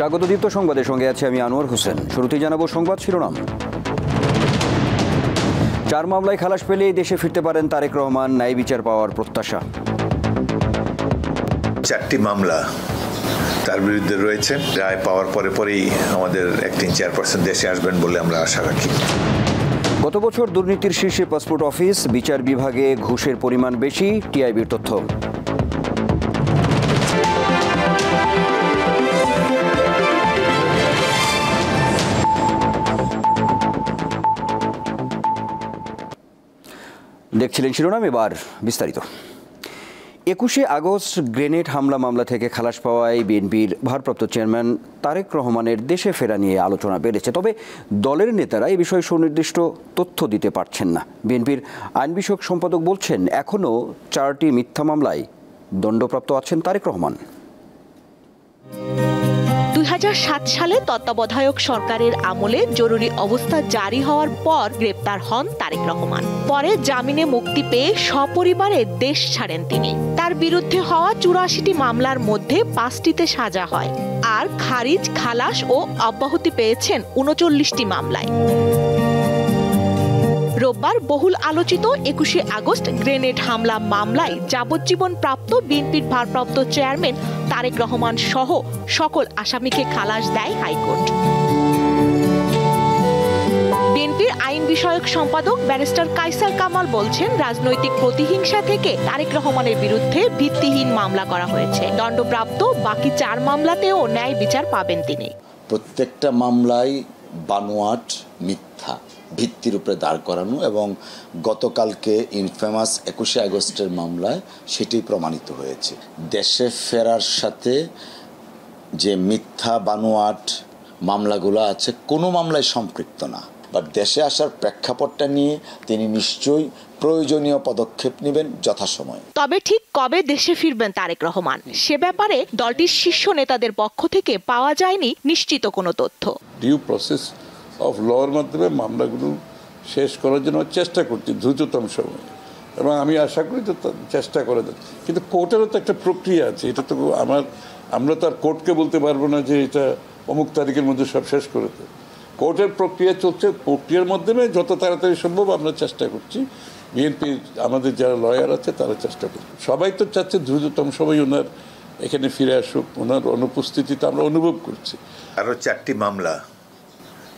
স্বাগত দীপ্ত সংবাদের সঙ্গে আছে আমি আনোয়ার হোসেন। শুরুতেই জানাবো সংবাদ শিরোনাম। 4 মামলায় খালাস পেলেই দেশে ফিরতে পারেন তারেক রহমান, ন্যায় বিচার পাওয়ার প্রত্যাশা। 4টি মামলা তার বিরুদ্ধে রয়েছে, রায় পাওয়ার পরেই আমাদের অ্যাক্টিং চেয়ারপারসন দেশে আসবেন বলে আমরা আশা রাখি। গত বছর দুর্নীতির শীর্ষে পাসপোর্ট অফিস, বিচার বিভাগে ঘুষের পরিমাণ বেশি, টিআইবির তথ্য। দেখছিলেন শিরোনাম, এবার বিস্তারিত। 21শে আগস্ট গ্রেনেড হামলা মামলা থেকে খালাস পাওয়ায় বিএনপির ভারপ্রাপ্ত চেয়ারম্যান তারেক রহমানের দেশে ফেরা নিয়ে আলোচনা বেড়েছে। তবে দলের নেতারা এই বিষয়ে সুনির্দিষ্ট তথ্য দিতে পারছেন না। বিএনপির আইন বিষয়ক সম্পাদক বলছেন, এখনও 4টি মিথ্যা মামলায় দণ্ডপ্রাপ্ত আছেন তারেক রহমান। 2007 সালে তত্ত্বাবধায়ক সরকারের আমলে জরুরি অবস্থা জারি হওয়ার পর গ্রেপ্তার হন তারেক রহমান। পরে জামিনে মুক্তি পেয়ে সপরিবারে দেশ ছাড়েন তিনি। তার বিরুদ্ধে হওয়া 84টি মামলার মধ্যে 5টিতে সাজা হয়, আর খারিজ, খালাস ও অব্যাহতি পেয়েছেন 39টি মামলায়। রোববার বহুল আলোচিত 21শে আগস্ট গ্রেনেড হামলা মামলায় যাবজ্জীবন প্রাপ্ত বিএনপির ভারপ্রাপ্ত চেয়ারম্যান তারেক রহমান সহ সকল আসামিকে খালাস দেয় হাইকোর্ট। বিএনপির আইন বিষয়ক সম্পাদক ব্যারিস্টার কায়সার কামাল বলছেন, রাজনৈতিক প্রতিহিংসা থেকে তারেক রহমানের বিরুদ্ধে ভিত্তিহীন মামলা করা হয়েছে। দণ্ডপ্রাপ্ত বাকি 4 মামলাতেও ন্যায় বিচার পাবেন তিনি। প্রত্যেকটা মামলায় বানোয়াট, মিথ্যা ভিত্তির উপরে দাঁড় করানো, এবং গতকালকে ইনফেমাস 21শে আগস্টের মামলায় সেটি প্রমাণিত হয়েছে। দেশে ফেরার সাথে যে মিথ্যা বানোয়াট মামলাগুলো আছে, কোনো মামলায় সম্পৃক্ত না। বাট দেশে আসার প্রেক্ষাপটটা নিয়ে তিনি নিশ্চয়ই প্রয়োজনীয় পদক্ষেপ নেবেন যথাসময়ে। তবে ঠিক কবে দেশে ফিরবেন তারেক রহমান, সে ব্যাপারে দলটির শীর্ষ নেতাদের পক্ষ থেকে পাওয়া যায়নি নিশ্চিত কোনো তথ্য। ডিউ প্রসেস অফ লর মাধ্যমে মামলাগুলো শেষ করার জন্য চেষ্টা করছি দ্রুততম সময়ে, এবং আমি আশা করি যে চেষ্টা করা যাচ্ছে। কিন্তু কোর্টেরও তো একটা প্রক্রিয়া আছে, এটা তো আমরা তো আর কোর্টকে বলতে পারবো না যে এটা অমুক তারিখের মধ্যে সব শেষ করে দেয়। কোর্টের প্রক্রিয়া চলছে, প্রক্রিয়ার মাধ্যমে যত তাড়াতাড়ি সম্ভব আমরা চেষ্টা করছি। বিএনপি আমাদের যারা লয়ার আছে তারা চেষ্টা করছে, সবাই তো চাচ্ছে দ্রুততম সময় ওনার এখানে ফিরে আসুক। ওনার অনুপস্থিতিতে আমরা অনুভব করছি। আরও 4টি মামলা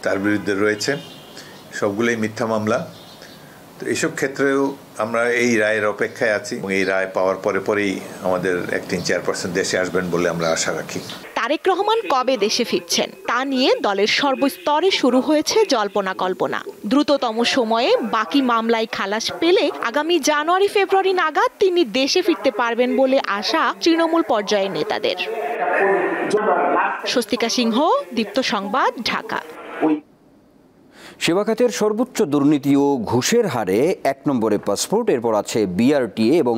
তার বিরুদ্ধে রয়েছে, সবগুলোই মিথ্যা মামলা। তো এইসব ক্ষেত্রেও আমরা এই রায়ের অপেক্ষায় আছি, এবং এই রায় পাওয়ার পরেই আমাদের অ্যাক্টিং চেয়ারপারসন দেশে আসবেন বলে আমরা আশা রাখি। তারেক রহমান কবে দেশে ফিরছেন তা নিয়ে দলের সর্বস্তরে শুরু হয়েছে জল্পনা কল্পনা। দ্রুততম সময়ে বাকি মামলায় খালাস পেলে আগামী জানুয়ারি-ফেব্রুয়ারি নাগাদ তিনি দেশে ফিরতে পারবেন বলে আশা তৃণমূল পর্যায়ের নেতাদের। স্বস্তিকা সিংহ, দীপ্ত সংবাদ, ঢাকা। সেবা খাতের সর্বোচ্চ দুর্নীতি ও ঘুষের হারে 1 নম্বরে পাসপোর্ট, এরপর আছে বিআরটিএ এবং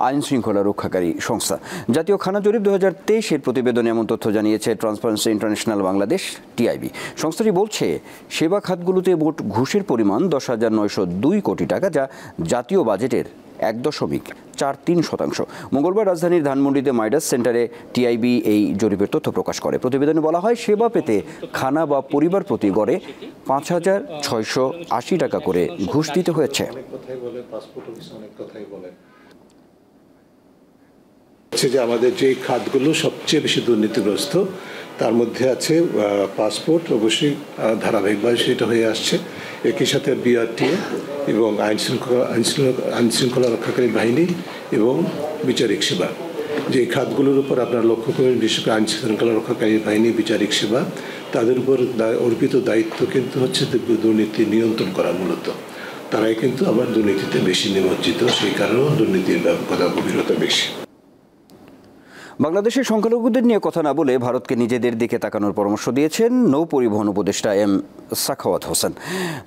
আইন শৃঙ্খলা রক্ষাকারী সংস্থা। জাতীয় খানা জরিপ 2023-এর প্রতিবেদনে এমন তথ্য জানিয়েছে ট্রান্সপারেন্সি ইন্টারন্যাশনাল বাংলাদেশ, টিআইবি। সংস্থাটি বলছে, সেবা খাতগুলোতে মোট ঘুষের পরিমাণ 10,902 কোটি টাকা, যা জাতীয় বাজেটের 1.43%। মঙ্গলবার রাজধানীর ধানমন্ডিতে মাইডাস সেন্টারে টিআইবি এই জরিপের তথ্য প্রকাশ করে। প্রতিবেদনে বলা হয়, সেবা পেতে খানা বা পরিবার প্রতি গড়ে 5,680 টাকা করে ঘুষ দিতে হয়েছে। যে আমাদের যে খাতগুলো সবচেয়ে বেশি দুর্নীতিগ্রস্ত, তার মধ্যে আছে পাসপোর্ট, অবশ্যই ধারাবাহিকভাবে সেটা হয়ে আসছে। একই সাথে বিআরটিএ এবং আইন শৃঙ্খলা রক্ষাকারী বাহিনী এবং বিচারিক সেবা, যে খাতগুলোর উপর আপনারা লক্ষ্য করেন, বিশেষ করে আইন শৃঙ্খলা রক্ষাকারী বাহিনী, বিচারিক সেবা, তাদের উপর অর্পিত দায়িত্ব কিন্তু হচ্ছে দুর্নীতি নিয়ন্ত্রণ করা। মূলত তারাই কিন্তু আবার দুর্নীতিতে বেশি নিমজ্জিত, সেই কারণেও দুর্নীতির ব্যাপকতা, গভীরতা বেশি। বাংলাদেশের সংখ্যালঘুদের নিয়ে কথা না বলে ভারতকে নিজেদের দিকে তাকানোর পরামর্শ দিয়েছেন নৌ পরিবহন উপদেষ্টা এম সাখাওয়াত হোসেন।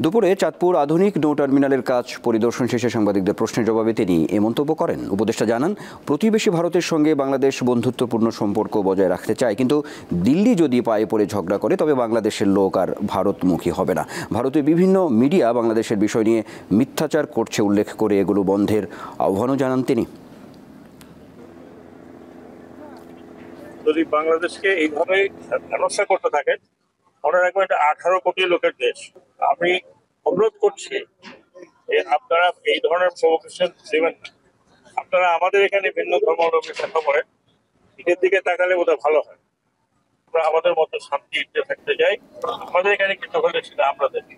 দুপুরে চাঁদপুর আধুনিক নৌ টার্মিনালের কাজ পরিদর্শন শেষে সাংবাদিকদের প্রশ্নের জবাবে তিনি এ মন্তব্য করেন। উপদেষ্টা জানান, প্রতিবেশী ভারতের সঙ্গে বাংলাদেশ বন্ধুত্বপূর্ণ সম্পর্ক বজায় রাখতে চায়, কিন্তু দিল্লি যদি পায়ে পড়ে ঝগড়া করে তবে বাংলাদেশের লোক আর ভারতমুখী হবে না। ভারতের বিভিন্ন মিডিয়া বাংলাদেশের বিষয় নিয়ে মিথ্যাচার করছে উল্লেখ করে এগুলো বন্ধের আহ্বানও জানান তিনি। যদি বাংলাদেশকে এইভাবে হেনস্থা করতে থাকে, মনে রাখবেন এটা 18 কোটি লোকের দেশ। আমি অনুরোধ করছি আপনারা এই ধরনের প্রভোকেশন দেবেন না। আপনারা আমাদের এখানে ভিন্ন ধর্মাবলম্বী দেখা করেন, এদের দিকে তাকালে বোধহয় ভালো হয়। আমরা আমাদের মতো শান্তিতে থাকতে চাই, আমাদের এখানে কিছু হলে সেটা আমরা দেখি।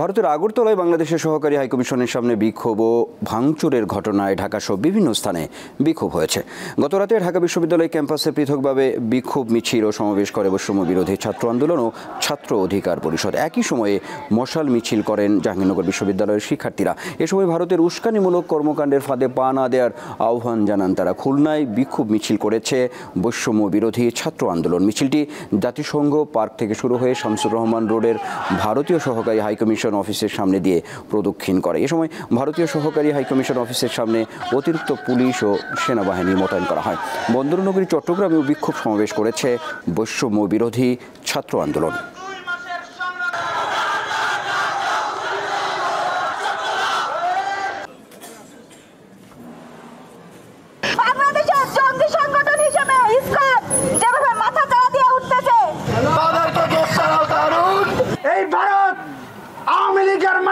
ভারতের আগরতলায় বাংলাদেশের সহকারী হাইকমিশনের সামনে বিক্ষোভ ও ভাঙচুরের ঘটনায় ঢাকাসহ বিভিন্ন স্থানে বিক্ষোভ হয়েছে। গতরাতে ঢাকা বিশ্ববিদ্যালয় ক্যাম্পাসে পৃথকভাবে বিক্ষোভ মিছিল ও সমাবেশ করে বৈষম্য বিরোধী ছাত্র আন্দোলন ও ছাত্র অধিকার পরিষদ। একই সময়ে মশাল মিছিল করেন জাহাঙ্গীরনগর বিশ্ববিদ্যালয়ের শিক্ষার্থীরা। এ সময় ভারতের উস্কানিমূলক কর্মকাণ্ডের ফাঁদে পা না দেওয়ার আহ্বান জানান তারা। খুলনায় বিক্ষোভ মিছিল করেছে বৈষম্য বিরোধী ছাত্র আন্দোলন। মিছিলটি জাতিসংঘ পার্ক থেকে শুরু হয়ে শামসুর রহমান রোডের ভারতীয় সহকারী হাইকমিশন অফিসের সামনে দিয়ে প্রদক্ষিণ করে। এ সময় ভারতীয় সহকারী হাইকমিশন অফিসের সামনে অতিরিক্ত পুলিশ ও সেনাবাহিনী মোতায়েন করা হয়। বন্দরনগরী চট্টগ্রামেও বিক্ষোভ সমাবেশ করেছে বৈষম্য বিরোধী ছাত্র আন্দোলন।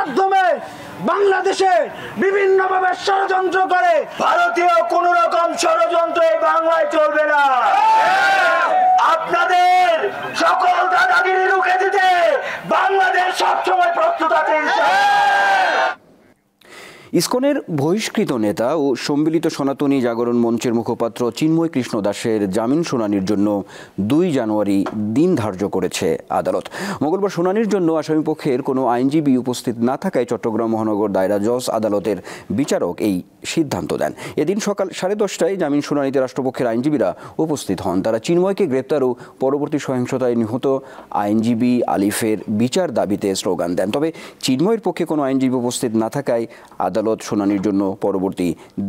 মাধ্যমে বাংলাদেশে বিভিন্নভাবে ষড়যন্ত্র করে। ভারতীয় কোন রকম ষড়যন্ত্র বাংলায় চলবে না। আপনাদের সকল দাদাগিরি রুখে দিতে বাংলাদেশ সবসময় প্রস্তুত আছে। ইসকনের বহিষ্কৃত নেতা ও সম্মিলিত সনাতনী জাগরণ মঞ্চের মুখপাত্র চিন্ময় কৃষ্ণ দাসের জামিন শুনানির জন্য 2 জানুয়ারি দিন ধার্য করেছে আদালত। মঙ্গলবার শুনানির জন্য আসামিপক্ষের কোনো আইনজীবী উপস্থিত না থাকায় চট্টগ্রাম মহানগর দায়রা জজ আদালতের বিচারক এই সিদ্ধান্ত দেন। এদিন সকাল 10:30টায় জামিন শুনানিতে রাষ্ট্রপক্ষের আইনজীবীরা উপস্থিত হন। তারা চিন্ময়কে গ্রেপ্তার ও পরবর্তী সহিংসতায় নিহত আইনজীবী আলিফের বিচার দাবিতে স্লোগান দেন। তবে চিন্ময়ের পক্ষে কোনো আইনজীবী উপস্থিত না থাকায় আদালত শুনানির জন্য পরবর্তী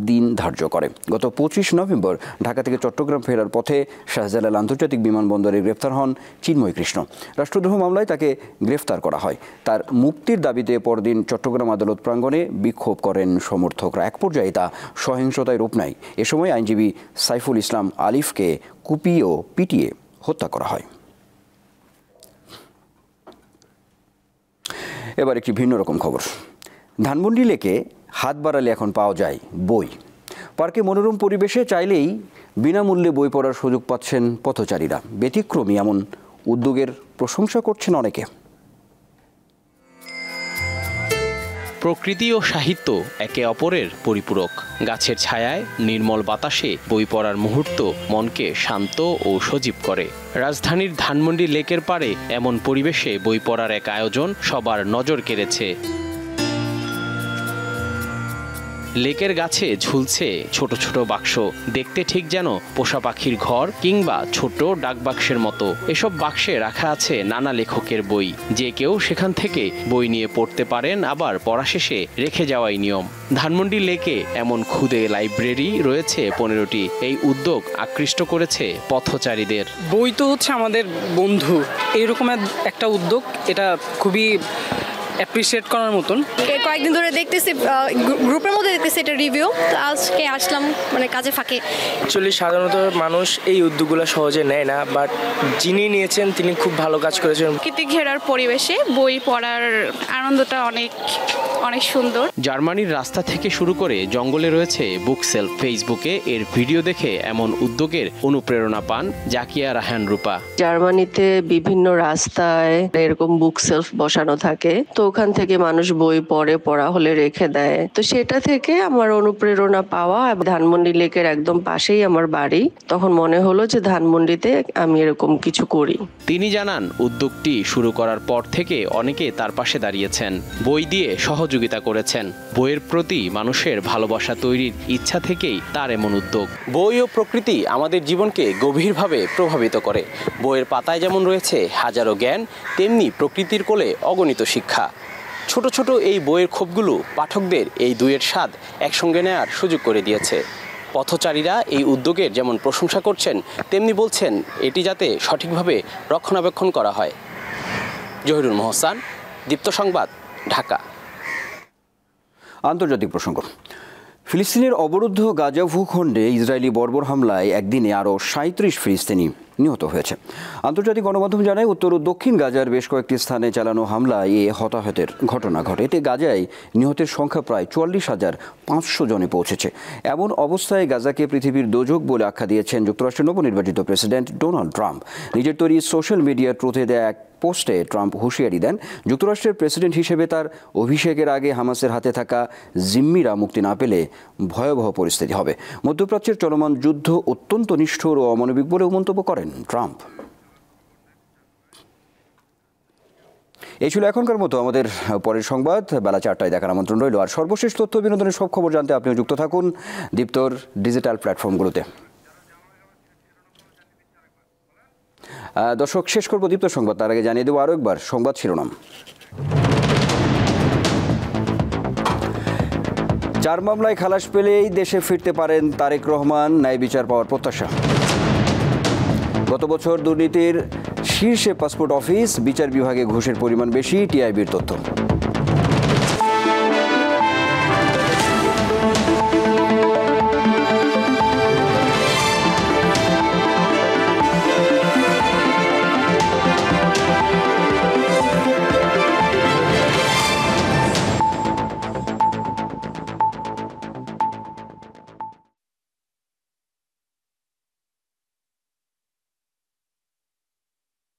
দিন ধার্য করে। গত 25 নভেম্বর ঢাকা থেকে চট্টগ্রাম ফেরার পথে শাহজালাল আন্তর্জাতিক বিমানবন্দরে গ্রেফতার হন চিন্ময় কৃষ্ণ। রাষ্ট্রদ্রোহ মামলায় তাকে গ্রেফতার করা হয়। তার মুক্তির দাবিতে পরদিন চট্টগ্রাম আদালত প্রাঙ্গণে বিক্ষোভ করেন সমর্থকরা। এক পর্যায়ে তা সহিংসতায় রূপ নেয়। এ সময় আইনজীবী সাইফুল ইসলাম আলিফকে কুপিয়ে ও পিটিয়ে হত্যা করা হয়। এবার একটি ভিন্ন রকম খবর। ধানমন্ডি লেকে হাত বাড়ালে এখন পাওয়া যায় বই। পার্কে মনোরম পরিবেশে চাইলেই বিনামূল্যে বই পড়ার সুযোগ পাচ্ছেন পথচারীরা। ব্যতিক্রমী এমন উদ্যোগের প্রশংসা করছেন অনেকে। প্রকৃতি ও সাহিত্য একে অপরের পরিপূরক। গাছের ছায়ায় নির্মল বাতাসে বই পড়ার মুহূর্ত মনকে শান্ত ও সজীব করে। রাজধানীর ধানমন্ডি লেকের পাড়ে এমন পরিবেশে বই পড়ার এক আয়োজন সবার নজর কেড়েছে। লেকের গাছে ঝুলছে ছোট ছোট বাক্স, দেখতে ঠিক যেন পোষা পাখির ঘর কিংবা ছোট ডাকবাক্সের মতো। এসব বাক্সে রাখা আছে নানা লেখকের বই। যে কেউ সেখান থেকে বই নিয়ে পড়তে পারেন, আবার পড়া শেষে রেখে যাওয়াই নিয়ম। ধানমন্ডি লেকে এমন ক্ষুদে লাইব্রেরি রয়েছে 15টি। এই উদ্যোগ আকৃষ্ট করেছে পথচারীদের। বই তো হচ্ছে আমাদের বন্ধু, এইরকম একটা উদ্যোগ, এটা খুবই অ্যাপ্রিসিয়েট করার মতন। কয়েকদিন ধরে দেখতেছি গ্রুপের মধ্যে দেখতেছি এটা রিভিউ, তো আজকে আসলাম মানে কাজে ফাঁকে। অ্যাকচুয়ালি সাধারণত মানুষ এই উদ্যোগগুলো সহজে নেয় না, বাট যিনি নিয়েছেন তিনি খুব ভালো কাজ করেছেন। প্রকৃতি ঘেরার পরিবেশে বই পড়ার আনন্দটা অনেক সুন্দর। জার্মানির রাস্তা থেকে শুরু করে জঙ্গলে রয়েছে বুক সেলফ। ফেসবুকে এর ভিডিও দেখে এমন উদ্যোগের অনুপ্রেরণা পান জাকিয়া রাহান রূপা। জার্মানিতে বিভিন্ন রাস্তায় এরকম বুক সেলফ বসানো থাকে, তো ওখান থেকে মানুষ বই পড়া হলে রেখে দেয়। তো সেটা থেকে আমার অনুপ্রেরণা পাওয়া। ধানমন্ডি লেকের একদম পাশেই আমার বাড়ি, তখন মনে হলো যে ধানমন্ডিতে আমি এরকম কিছু করি। তিনি জানান, উদ্যোগটি শুরু করার পর থেকে অনেকে তার পাশে দাঁড়িয়েছেন, বই দিয়ে সহযোগিতা করেছেন। বইয়ের প্রতি মানুষের ভালোবাসা তৈরির ইচ্ছা থেকেই তার এমন উদ্যোগ। বই ও প্রকৃতি আমাদের জীবনকে গভীরভাবে প্রভাবিত করে। বইয়ের পাতায় যেমন রয়েছে হাজারো জ্ঞান, তেমনি প্রকৃতির কোলে অগণিত শিক্ষা। ছোট ছোট এই বইয়ের খোপগুলো পাঠকদের এই দুইয়ের স্বাদ একসঙ্গে নেওয়ার সুযোগ করে দিয়েছে। পথচারীরা এই উদ্যোগের যেমন প্রশংসা করছেন, তেমনি বলছেন এটি যাতে সঠিকভাবে রক্ষণাবেক্ষণ করা হয়। জহিরুল মোহসান, দীপ্ত সংবাদ, ঢাকা। আন্তর্জাতিক প্রসঙ্গ। ফিলিস্তিনের অবরুদ্ধ গাজা ভূখণ্ডে ইসরায়েলি বর্বর হামলায় একদিনে আরও ৩৭ ফিলিস্তিনি নিহত হয়েছে। আন্তর্জাতিক গণমাধ্যম জানায় উত্তর ও দক্ষিণ গাজার বেশ কয়েকটি স্থানে চালানো হামলায় এ হতাহতের ঘটনা ঘটে। এতে গাজায় নিহতের সংখ্যা প্রায় ৪৪,৫০০ জনে পৌঁছেছে। এমন অবস্থায় গাজাকে পৃথিবীর দোজক বলে আখ্যা দিয়েছেন যুক্তরাষ্ট্রের নবনির্বাচিত প্রেসিডেন্ট ডোনাল্ড ট্রাম্প। নিজের তৈরি সোশ্যাল মিডিয়া ট্রুথে দেয়া এক পোস্টে ট্রাম্প হুঁশিয়ারি দেন, যুক্তরাষ্ট্রের প্রেসিডেন্ট হিসেবে তার অভিষেকের আগে হামাসের হাতে থাকা জিম্মিরা মুক্তি না পেলে ভয়াবহ পরিস্থিতি হবে। মধ্যপ্রাচ্যের চলমান যুদ্ধ অত্যন্ত নিষ্ঠুর ও অমানবিক বলেও মন্তব্য করেন ট্রাম্প। এই ছিল এখনকার মতো আমাদের পরের সংবাদ বেলা 4টায় দেখার আমন্ত্রণ রইল। আর সর্বশেষ তথ্য বিনোদনের সব খবর জানতে আপনিও যুক্ত থাকুন দীপ্তর ডিজিটাল প্ল্যাটফর্মগুলোতে। দর্শক, শেষ করবো দীপ্ত সংবাদ, তার আগে জানিয়ে দেবো আরও একবার সংবাদ শিরোনাম। 4 মামলায় খালাস পেলেই দেশে ফিরতে পারেন তারেক রহমান, ন্যায় বিচার পাওয়ার প্রত্যাশা। গত বছর দুর্নীতির শীর্ষে পাসপোর্ট অফিস, বিচার বিভাগে ঘুষের পরিমাণ বেশি, টিআইবির তথ্য।